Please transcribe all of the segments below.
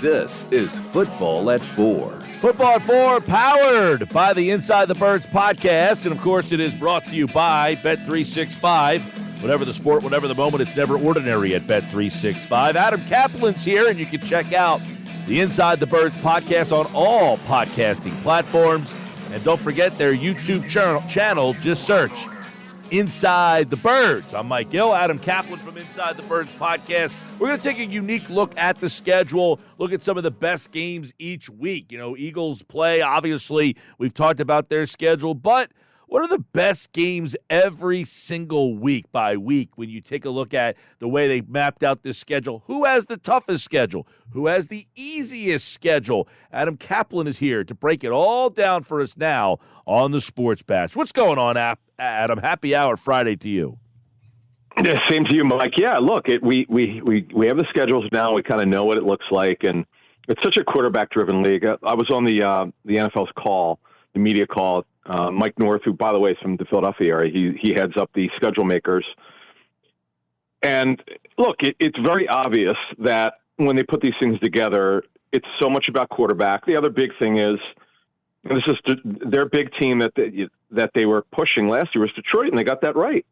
This is Football at 4. Football at 4, powered by the Inside the Birds podcast. And, of course, it is brought to you by Bet365. Whatever the sport, whatever the moment, it's never ordinary at Bet365. Adam Caplan's here, and you can check out the Inside the Birds podcast on all podcasting platforms. And don't forget their YouTube channel. Just search Inside the Birds. I'm Mike Gill, Adam Caplan from Inside the Birds podcast. We're going to take a unique look at the schedule, look at some of the best games each week. You know, Eagles play, obviously, we've talked about their schedule, but what are the best games every single week by week when you take a look at the way they mapped out this schedule? Who has the toughest schedule? Who has the easiest schedule? Adam Caplan is here to break it all down for us now on the Sports Bash. What's going on, Adam? Happy hour Friday to you. Yeah, same to you, Mike. Yeah, look, we have the schedules now. We kind of know what it looks like, and it's such a quarterback-driven league. I was on the NFL's call, the media call. Mike North, who, by the way, is from the Philadelphia area, he heads up the schedule makers. And look, it's very obvious that when they put these things together, it's so much about quarterback. The other big thing is, and this is their big team that they were pushing last year was Detroit, and they got that right.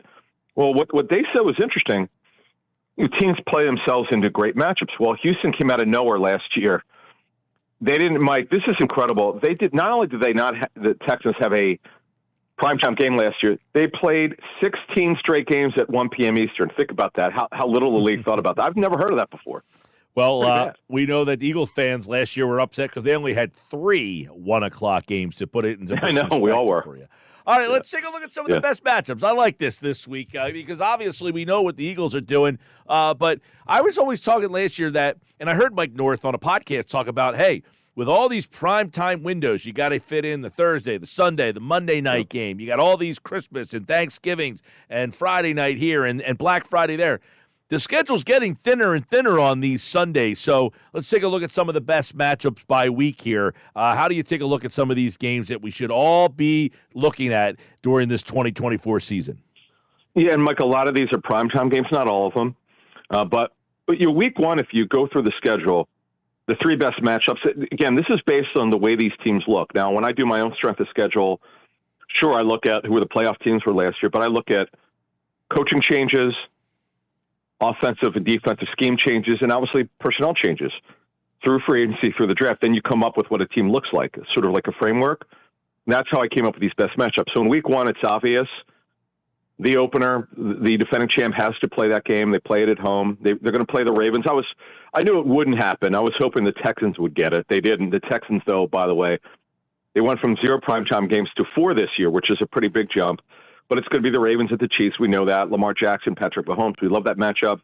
Well, what they said was interesting. Teams play themselves into great matchups. Well, Houston came out of nowhere last year. They didn't, Mike, this is incredible. They did, not only did they not the Texans have a primetime game last year, they played 16 straight games at 1 p.m. Eastern. Think about that, how little the league thought about that. I've never heard of that before. Well, we know that Eagles fans last year were upset because they only had 3 1 o'clock games to put it into perspective. I know, we all were. For you. All right, let's take a look at some of the best matchups. I like this week because obviously we know what the Eagles are doing. But I was always talking last year that, and I heard Mike North on a podcast talk about, hey, with all these primetime windows, you got to fit in the Thursday, the Sunday, the Monday night game. You got all these Christmas and Thanksgivings and Friday night here and Black Friday there. The schedule's getting thinner and thinner on these Sundays, so let's take a look at some of the best matchups by week here. How do you take a look at some of these games that we should all be looking at during this 2024 season? Yeah, and Mike, a lot of these are primetime games, not all of them. But week one, if you go through the schedule, the 3 best matchups, again, this is based on the way these teams look. Now, when I do my own strength of schedule, sure, I look at who the playoff teams were last year, but I look at coaching changes, offensive and defensive scheme changes, and obviously personnel changes through free agency, through the draft. Then you come up with what a team looks like, sort of like a framework. And that's how I came up with these best matchups. So in week one, it's obvious. The opener, the defending champ has to play that game. They play it at home. They're going to play the Ravens. I knew it wouldn't happen. I was hoping the Texans would get it. They didn't. The Texans, though, by the way, they went from 0 primetime games to 4 this year, which is a pretty big jump. But it's going to be the Ravens at the Chiefs. We know that. Lamar Jackson, Patrick Mahomes. We love that matchup.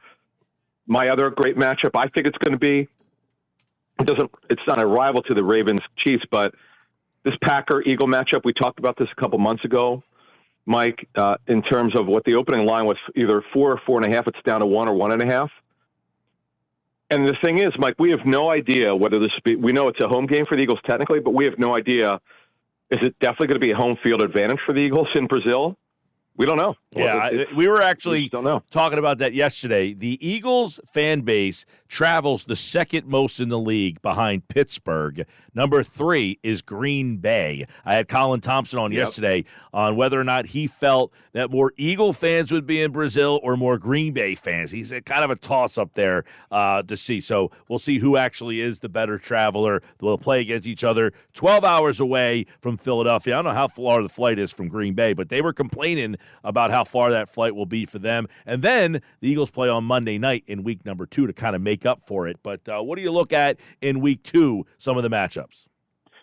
My other great matchup, I think it's going to be, it's not a rival to the Ravens-Chiefs, but this Packer-Eagle matchup, we talked about this a couple months ago, Mike, in terms of what the opening line was, either 4 or 4.5. It's down to 1 or 1.5. And the thing is, Mike, we have no idea whether this will be, we know it's a home game for the Eagles technically, but we have no idea, is it definitely going to be a home field advantage for the Eagles in Brazil? We don't know. Yeah, we were actually talking about that yesterday. The Eagles fan base travels the second most in the league behind Pittsburgh. Number 3 is Green Bay. I had Colin Thompson on yesterday on whether or not he felt that more Eagle fans would be in Brazil or more Green Bay fans. He's kind of a toss-up there to see. So we'll see who actually is the better traveler. They'll play against each other 12 hours away from Philadelphia. I don't know how far the flight is from Green Bay, but they were complaining about how far that flight will be for them. And then the Eagles play on Monday night in week number 2 to kind of make up for it. But what do you look at in week 2, some of the matchups?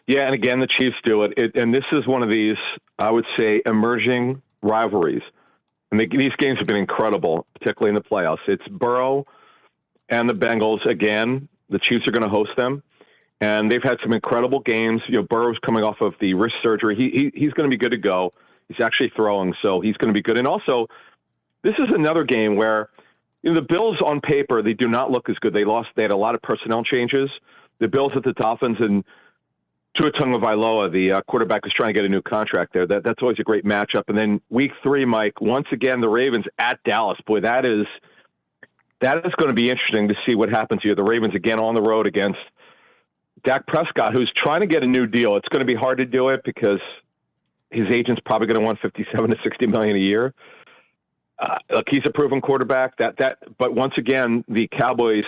Yeah, and again, the Chiefs do it. And this is one of these, I would say, emerging rivalries. And these games have been incredible, particularly in the playoffs. It's Burrow and the Bengals again. The Chiefs are going to host them. And they've had some incredible games. You know, Burrow's coming off of the wrist surgery. He's going to be good to go. He's actually throwing, so he's going to be good. And also, this is another game where, you know, the Bills on paper, they do not look as good. They had a lot of personnel changes. The Bills at the Dolphins, and Tua Tagovailoa, the quarterback, is trying to get a new contract there. That's always a great matchup. And then week 3, Mike, once again, the Ravens at Dallas. Boy, that is going to be interesting to see what happens here. The Ravens again on the road against Dak Prescott, who's trying to get a new deal. It's going to be hard to do it because his agent's probably going to want $57 to $60 million a year. Look, he's a proven quarterback. But once again, the Cowboys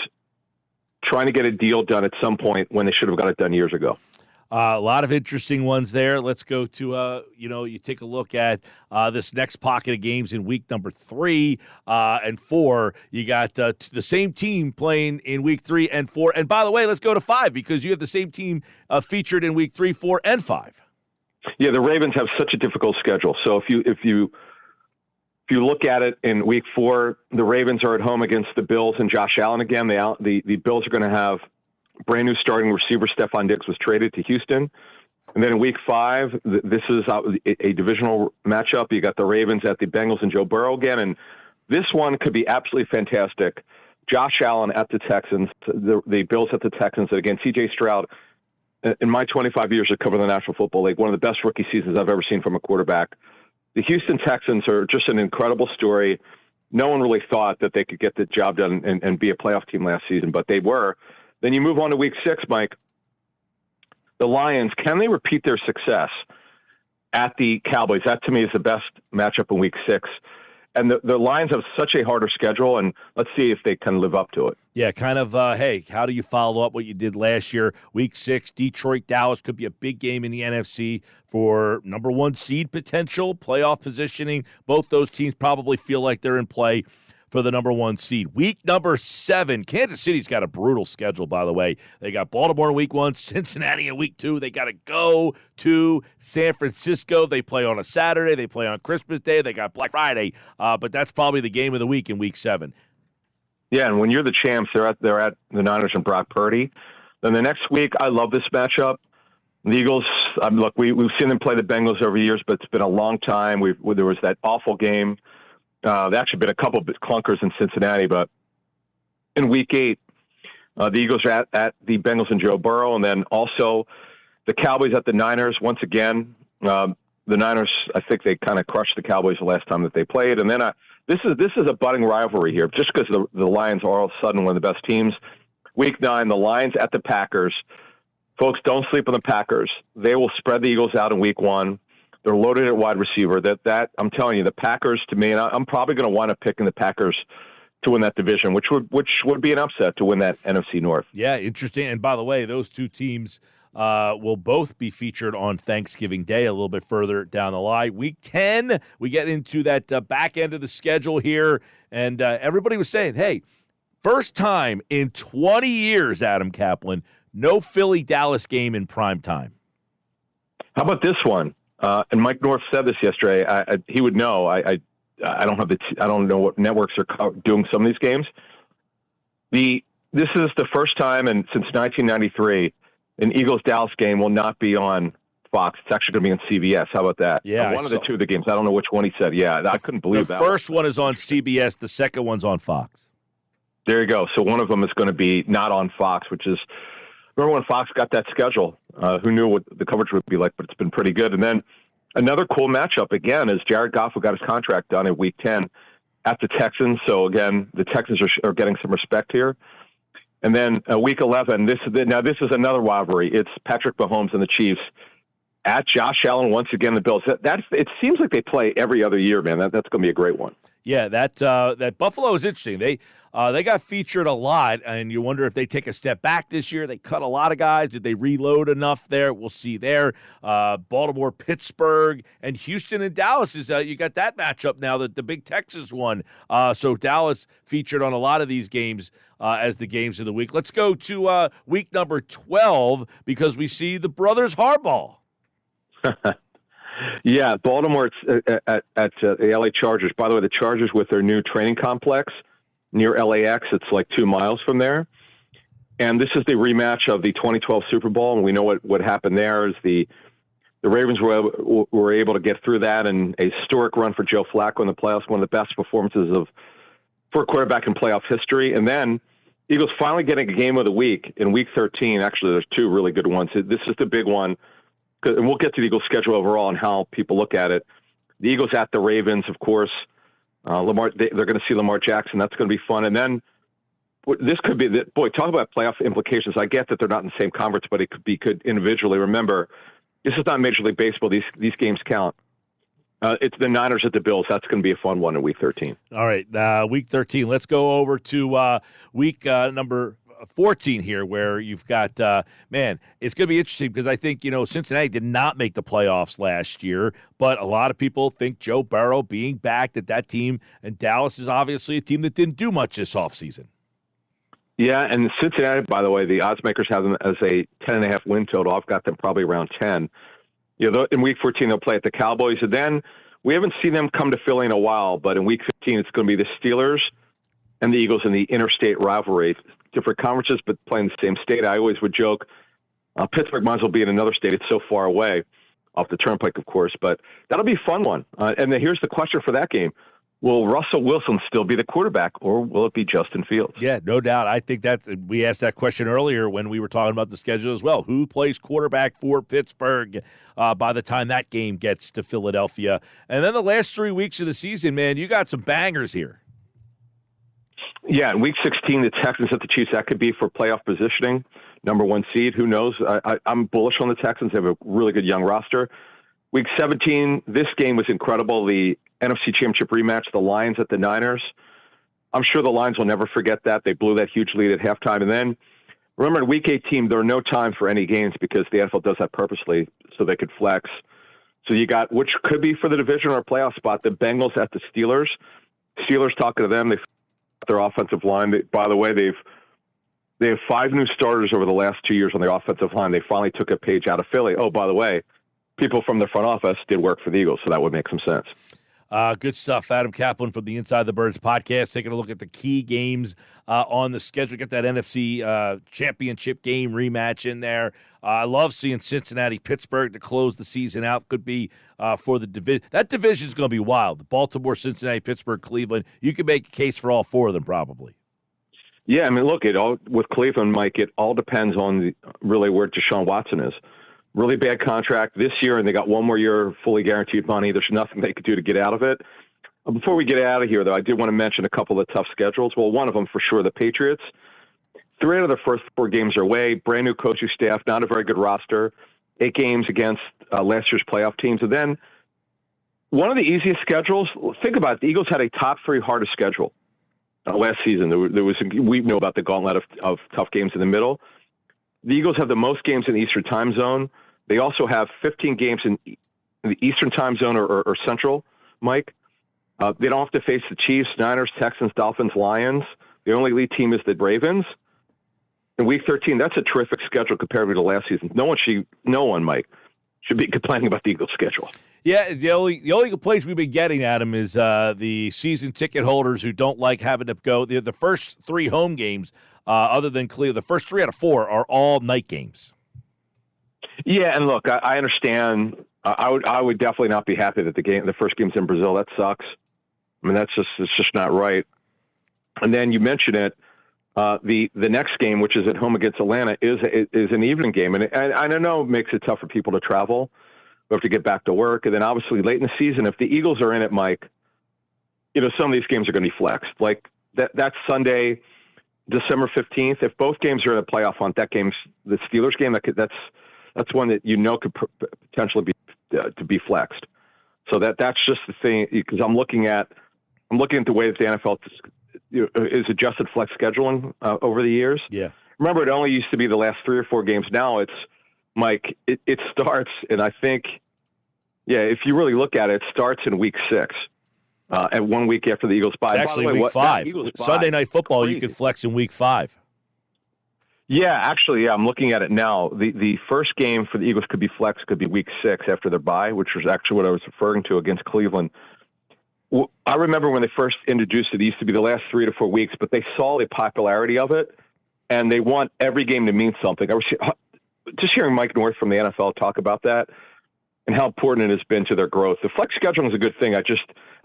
trying to get a deal done at some point when they should have got it done years ago. A lot of interesting ones there. Let's go to, you take a look at this next pocket of games in week number 3 and 4. You got the same team playing in week 3 and 4. And by the way, let's go to 5 because you have the same team featured in week 3, 4, and 5. Yeah, the Ravens have such a difficult schedule. So if you look at it in week 4, the Ravens are at home against the Bills and Josh Allen again. The Bills are going to have brand new starting receiver Stephon Diggs was traded to Houston. And then in week 5, this is a divisional matchup. You got the Ravens at the Bengals and Joe Burrow again. And this one could be absolutely fantastic. Josh Allen at the Texans, the Bills at the Texans. And again, C.J. Stroud, in my 25 years of covering the National Football League, one of the best rookie seasons I've ever seen from a quarterback. The Houston Texans are just an incredible story. No one really thought that they could get the job done and be a playoff team last season, but they were. Then you move on to week 6, Mike. The Lions, can they repeat their success at the Cowboys? That, to me, is the best matchup in week 6. And the Lions have such a harder schedule, and let's see if they can live up to it. Yeah, kind of, hey, how do you follow up what you did last year? Week 6, Detroit, Dallas could be a big game in the NFC for number 1 seed potential, playoff positioning. Both those teams probably feel like they're in play for the number 1 seed. Week number 7, Kansas City's got a brutal schedule, by the way. They got Baltimore in week 1, Cincinnati in week 2. They got to go to San Francisco. They play on a Saturday. They play on Christmas Day. They got Black Friday. But that's probably the game of the week in week 7. Yeah, and when you're the champs, they're at the Niners and Brock Purdy. Then the next week, I love this matchup. The Eagles, look, we've seen them play the Bengals over years, but it's been a long time. There was that awful game. There actually been a couple of clunkers in Cincinnati, but in week 8, the Eagles are at the Bengals and Joe Burrow, and then also the Cowboys at the Niners. Once again, the Niners, I think they kind of crushed the Cowboys the last time that they played. And then this is a budding rivalry here, just because the Lions are all of a sudden one of the best teams. Week 9, the Lions at the Packers. Folks, don't sleep on the Packers. They will spread the Eagles out in week 1. They're loaded at wide receiver. That I'm telling you, the Packers, to me, and I'm probably going to wind up picking the Packers to win that division, which would be an upset to win that NFC North. Yeah, interesting. And by the way, those two teams will both be featured on Thanksgiving Day a little bit further down the line. Week 10, we get into that back end of the schedule here, and everybody was saying, hey, first time in 20 years, Adam Caplan, no Philly-Dallas game in prime time. How about this one? And Mike North said this yesterday. He would know. I don't know what networks are doing some of these games. This is the first time since 1993 an Eagles-Dallas game will not be on Fox. It's actually going to be on CBS. How about that? Yeah, one of the two of the games. I don't know which one he said. Yeah, I couldn't believe that. The first one is on CBS. The second one's on Fox. There you go. So one of them is going to be not on Fox, which is, remember when Fox got that schedule? Who knew what the coverage would be like, but it's been pretty good. And then another cool matchup, again, is Jared Goff, who got his contract done in week 10 at the Texans. So, again, the Texans are getting some respect here. And then week 11, this is another rivalry. It's Patrick Mahomes and the Chiefs at Josh Allen, once again, the Bills. It seems like they play every other year, man. That's going to be a great one. Yeah, that Buffalo is interesting. They got featured a lot, and you wonder if they take a step back this year. They cut a lot of guys. Did they reload enough there? We'll see there. Baltimore, Pittsburgh, and Houston and Dallas is you got that matchup now, the big Texas one. So Dallas featured on a lot of these games as the games of the week. Let's go to week number 12 because we see the brothers Harbaugh. Yeah, Baltimore at the LA Chargers. By the way, the Chargers with their new training complex near LAX. It's like 2 miles from there. And this is the rematch of the 2012 Super Bowl. And we know what happened there is the Ravens were able to get through that, and a historic run for Joe Flacco in the playoffs, one of the best performances for a quarterback in playoff history. And then Eagles finally getting a game of the week in week 13. Actually, there's 2 really good ones. This is the big one. And we'll get to the Eagles' schedule overall and how people look at it. The Eagles at the Ravens, of course. They're going to see Lamar Jackson. That's going to be fun. And then this could be talk about playoff implications. I get that they're not in the same conference, but it could individually. Remember, this is not Major League Baseball. These games count. It's the Niners at the Bills. That's going to be a fun one in Week 13. All right, Week 13. Let's go over to week number 14 here, where you've got, it's going to be interesting because I think, Cincinnati did not make the playoffs last year, but a lot of people think Joe Burrow being back, that team, and Dallas is obviously a team that didn't do much this offseason. Yeah, and Cincinnati, by the way, the odds makers have them as a 10.5 win total. I've got them probably around 10. In Week 14, they'll play at the Cowboys, and then we haven't seen them come to Philly in a while, but in Week 15, it's going to be the Steelers and the Eagles in the interstate rivalry. Different conferences, but playing the same state. I always would joke, Pittsburgh might as well be in another state. It's so far away off the turnpike, of course, but that'll be a fun one. And then here's the question for that game. Will Russell Wilson still be the quarterback, or will it be Justin Fields? Yeah, no doubt. I think we asked that question earlier when we were talking about the schedule as well. Who plays quarterback for Pittsburgh by the time that game gets to Philadelphia? And then the last 3 weeks of the season, man, you got some bangers here. Yeah, in Week 16, the Texans at the Chiefs, that could be for playoff positioning, number 1 seed. Who knows? I'm bullish on the Texans. They have a really good young roster. Week 17, this game was incredible. The NFC Championship rematch, the Lions at the Niners. I'm sure the Lions will never forget that. They blew that huge lead at halftime. And then, remember, in Week 18, there are no time for any games because the NFL does that purposely so they could flex. So you got, which could be for the division or a playoff spot, the Bengals at the Steelers. Steelers, talking to them, they their offensive line. By the way, they have 5 new starters over the last 2 years on their offensive line. They finally took a page out of Philly. Oh, by the way, people from the front office did work for the Eagles, so that would make some sense. Good stuff. Adam Caplan from the Inside the Birds podcast, taking a look at the key games on the schedule. Get that NFC championship game rematch in there. I love seeing Cincinnati-Pittsburgh to close the season out. Could be for the division. That division is going to be wild. Baltimore, Cincinnati, Pittsburgh, Cleveland. You can make a case for all 4 of them probably. Yeah, I mean, look, with Cleveland, Mike, it all depends on really where Deshaun Watson is. Really bad contract this year, and they got 1 more year of fully guaranteed money. There's nothing they could do to get out of it. Before we get out of here, though, I did want to mention a couple of tough schedules. Well, one of them for sure, the Patriots. 3 out of their first 4 games are away. Brand new coaching staff, not a very good roster. 8 games against last year's playoff teams. And then one of the easiest schedules, think about it, the Eagles had a top 3 hardest schedule last season. We know about the gauntlet of tough games in the middle. The Eagles have the most games in the Eastern time zone. They also have 15 games in the Eastern time zone or Central, Mike. They don't have to face the Chiefs, Niners, Texans, Dolphins, Lions. The only elite team is the Ravens. In Week 13, that's a terrific schedule compared to last season. No one, Mike, should be complaining about the Eagles' schedule. Yeah, the only complaints we've been getting, Adam, is the season ticket holders who don't like having to go. The first 3 home games, other than Cleveland, the first 3 out of 4 are all night games. Yeah, and look, I understand. I would definitely not be happy that the first game's in Brazil. That sucks. I mean, it's just not right. And then you mentioned it. The next game, which is at home against Atlanta, is an evening game, and I know it makes it tough for people to travel. We have to get back to work, and then obviously late in the season, if the Eagles are in it, Mike, some of these games are going to be flexed. Like that's Sunday, December 15th. If both games are in a playoff hunt, that game's the Steelers game. That's one that could potentially be flexed. So that's just the thing, because I'm looking at the way that the NFL is adjusted flex scheduling over the years. Yeah. Remember, it only used to be the last 3 or 4 games. Now it's, Mike, it starts, and I think, if you really look at it, it starts in Week 6, and 1 week after the Eagles bye. It's actually Week 5. Sunday Night Football, you can flex in Week 5. Yeah, actually, I'm looking at it now. The first game for the Eagles could be flexed, could be Week 6 after their bye, which was actually what I was referring to against Cleveland. I remember when they first introduced it used to be the last 3 to 4 weeks, but they saw the popularity of it, and they want every game to mean something. I was just hearing Mike North from the NFL talk about that and how important it has been to their growth. The flex scheduling is a good thing. I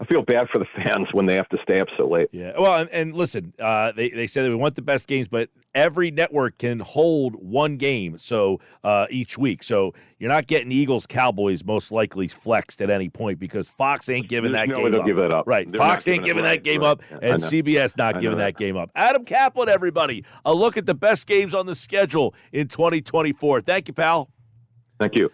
feel bad for the fans when they have to stay up so late. Yeah, well, and listen, they said that we want the best games, but every network can hold one game each week. So you're not getting Eagles-Cowboys most likely flexed at any point because Fox ain't giving that game up. Give that up. Right. They're Fox not ain't giving that game right. up, and CBS not giving that game up. Adam Caplan, everybody. A look at the best games on the schedule in 2024. Thank you, pal. Thank you.